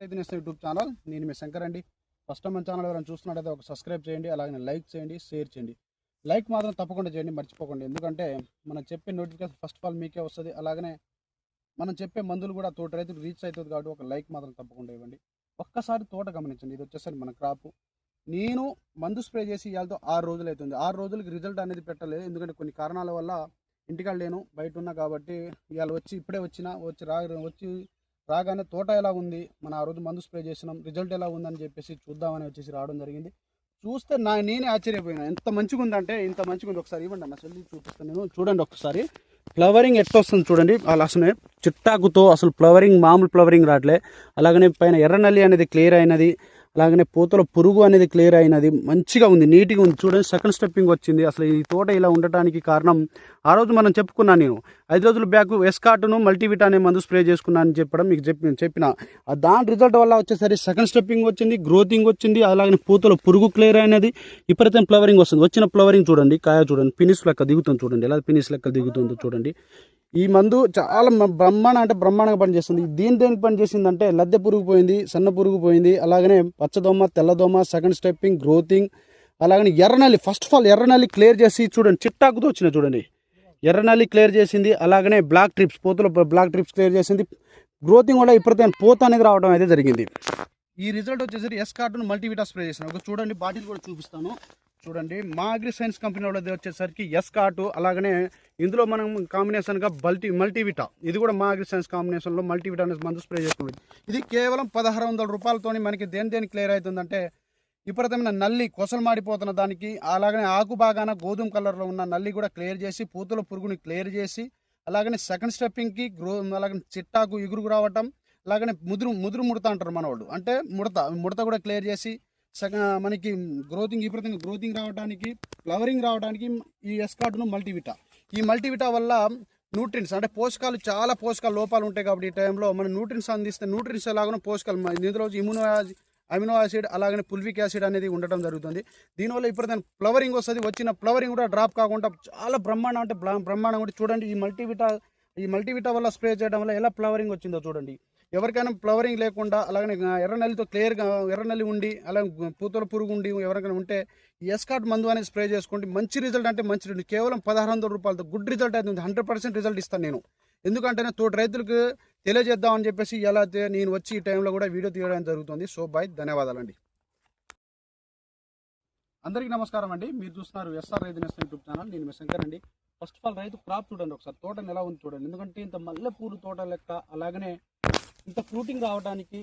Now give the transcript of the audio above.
రైతు YouTube channel నేను మీ శంకర్ అండి. ఫస్ట్ టైం మన ఛానల్ ఎవరైనా చూస్తున్నట్టయితే ఒక సబ్స్క్రైబ్ చేయండి, అలాగే లైక్ చేయండి, షేర్ చేయండి. లైక్ మాత్రం తప్పకుండా చేయండి, మర్చిపోకండి. ఎందుకంటే మనం చెప్పే నోటిఫికేషన్ ఫస్ట్ ఆఫ్ ఆల్ మీకే వస్తుంది. అలాగనే మనం చెప్పే మందులు కూడా తోట రైతుకు రీచ్ అవుతుంది కాబట్టి ఒక లైక్ మాత్రం తప్పకుండా ఇవ్వండి. ఒక్కసారి తోట గమనించండి. ఇది వచ్చేసరికి మన క్రాప్. నేను మందు స్ప్రే చేసి ఇవాళతో 6 రోజులు అవుతుంది. 6 రోజులకి రిజల్ట్ అనేది పెట్టలేదు. ఎందుకంటే కొన్ని కారణాల వల్ల ఇంటికాడ లేను, బయట ఉన్నా కాబట్టి ఇవాళ ఇప్పుడే వచ్చి రాగానే తోట ఎలా ఉంది, మన ఆ రోజు మందు స్ప్రే చేసినాం, రిజల్ట్ ఎలా ఉందని చెప్పేసి చూద్దామని వచ్చేసి రావడం జరిగింది. చూస్తే నేనే ఆశ్చర్యపోయినా, ఎంత మంచిగా ఉందంటే ఇంత మంచిగా ఉంది. ఒకసారి ఇవ్వండి అన్న, చెల్లి చూపిస్తాను నేను. చూడండి ఒకసారి ఫ్లవరింగ్ ఎట్లా వస్తుంది చూడండి. అలా అసలు చిట్టాకుతో అసలు ఫ్లవరింగ్ మామూలు ఫ్లవరింగ్ రావట్లే. అలాగనే పైన ఎర్రనల్లి అనేది క్లియర్ అయినది, అలాగనే పూతల పురుగు అనేది క్లియర్ అయినది, మంచిగా ఉంది, నీట్గా ఉంది. చూడండి సెకండ్ స్టెప్పింగ్ వచ్చింది. అసలు ఈ తోట ఇలా ఉండటానికి కారణం ఆ రోజు మనం చెప్పుకున్నాను. నేను 5 రోజుల బ్యాక్ ఎస్కార్ట్ను మల్టీవిటా అనే మందు స్ప్రే చేసుకున్నాను చెప్పడం మీకు చెప్పిన దాని రిజల్ట్ వల్ల వచ్చేసరి సెకండ్ స్టెప్పింగ్ వచ్చింది, గ్రోతింగ్ వచ్చింది, అలాగే పూతల పురుగు క్లియర్ అయినది, విపరీతం ఫ్లవరింగ్ వస్తుంది. వచ్చిన ఫ్లవరింగ్ చూడండి, కాయ చూడండి, ఫినిష్ లెక్క దిగుతుంది చూడండి, ఎలా ఫినిష్ లెక్క దిగుతుందో చూడండి. ఈ మందు చాలా బ్రహ్మాండంగా పనిచేస్తుంది. దేనికి పనిచేసిందంటే లద్దె పురుగు పోయింది, సన్న పురుగు పోయింది, అలాగనే పచ్చదోమ, తెల్లదోమ, సెకండ్ స్టెప్పింగ్, గ్రోతింగ్, అలాగనే ఎర్రనల్లి. ఫస్ట్ ఆఫ్ ఆల్ ఎర్రనల్లి క్లియర్ చేసి చూడండి, చిట్టాకుతో వచ్చిన చూడండి, ఎర్రనల్లి క్లియర్ చేసింది. అలాగనే బ్లాక్ ట్రిప్స్, పూతలో బ్లాక్ ట్రిప్స్ క్లియర్ చేసింది. గ్రోతింగ్ కూడా ఇప్పటికైనా పూత అనేది రావడం అయితే జరిగింది. ఈ రిజల్ట్ వచ్చేసరికి ఎస్కార్ట్ను మల్టీవిటా స్ప్రే చేసిన ఒక చూడండి, బాటిల్ కూడా చూపిస్తాను చూడండి. మా అగ్రి సైన్స్ కంపెనీ వాళ్ళది వచ్చేసరికి ఎస్కార్ట్, అలాగనే ఇందులో మనం కాంబినేషన్గా మల్టీవిటా, ఇది కూడా మా అగ్రి సైన్స్ కాంబినేషన్లో మల్టీవిటా అనేది మందు స్ప్రే చేసుకుంది. ఇది కేవలం 1600 రూపాయలతో మనకి దేని క్లియర్ అవుతుందంటే విపరీతమైన నల్లి, కొసలు మాడిపోతున్న దానికి, అలాగనే ఆకు బాగాన గోధుమ కలర్లో ఉన్న నల్లి కూడా క్లియర్ చేసి, పూతల పురుగుని క్లియర్ చేసి, అలాగనే సెకండ్ స్టెప్పింగ్కి అలాగనే చిట్టాకు ఎగురుకు రావటం, అలాగనే ముడత అంటారు మన వాళ్ళు, అంటే ముడత కూడా క్లియర్ చేసి, మనకి విపరీతంగా గ్రోతింగ్ రావడానికి, ఫ్లవరింగ్ రావడానికి ఈ ఎస్కార్ట్ను ఈ మల్టీవిటా వల్ల న్యూట్రిన్స్ అంటే పోషకాలు, చాలా పోషకాల లోపాలు ఉంటాయి కాబట్టి ఈ టైంలో మనం న్యూట్రిన్స్ అందిస్తే, న్యూట్రిన్స్ ఎలాగో పోషకాలు ఇందులో అమినో యాసిడ్, అలాగనే పుల్విక్ యాసిడ్ అనేది ఉండటం జరుగుతుంది. దీనివల్ల ఇప్పటికైనా ఫ్లవరింగ్ వస్తుంది. వచ్చిన ఫ్లవరింగ్ కూడా డ్రాప్ కాకుండా చాలా బ్రహ్మాండం కూడా చూడండి. ఈ మల్టీవిటా వల్ల స్ప్రే చేయడం వల్ల ఎలా ఫ్లవరింగ్ వచ్చిందో చూడండి. ఎవరికైనా ఫ్లవరింగ్ లేకుండా, అలాగనే ఎర్రనల్లితో క్లియర్గా ఎర్రనల్లి ఉండి, అలాగే పూతల పురుగు ఉండి ఎవరికైనా ఉంటే ఈ ఎస్కార్ట్ మందు అనేది స్ప్రే చేసుకోండి. మంచి రిజల్ట్ అంటే మంచి రిజల్ట్. కేవలం 1600 రూపాయలతో గుడ్ రిజల్ట్ అవుతుంది. 100% రిజల్ట్ ఇస్తాను నేను. ఎందుకంటే తోటి రైతులకు తెలియజేద్దామని చెప్పేసి ఎలా నేను వచ్చి ఈ టైంలో కూడా వీడియో తీయడం జరుగుతుంది. సో బాయ్, ధన్యవాదాలండి. అందరికీ నమస్కారం అండి. మీరు చూస్తున్నారు ఎస్ఆర్ రైతు యూట్యూబ్ ఛానల్. నేను మీ శంకర్ అండి. ఫస్ట్ ఆఫ్ ఆల్ రైతు క్రాప్ చూడండి ఒకసారి, తోటను ఎలా ఉంది చూడండి. ఎందుకంటే ఇంత మల్లెపూలు తోట లెక్క, అలాగనే ఇంత ఫ్రూటింగ్ రావడానికి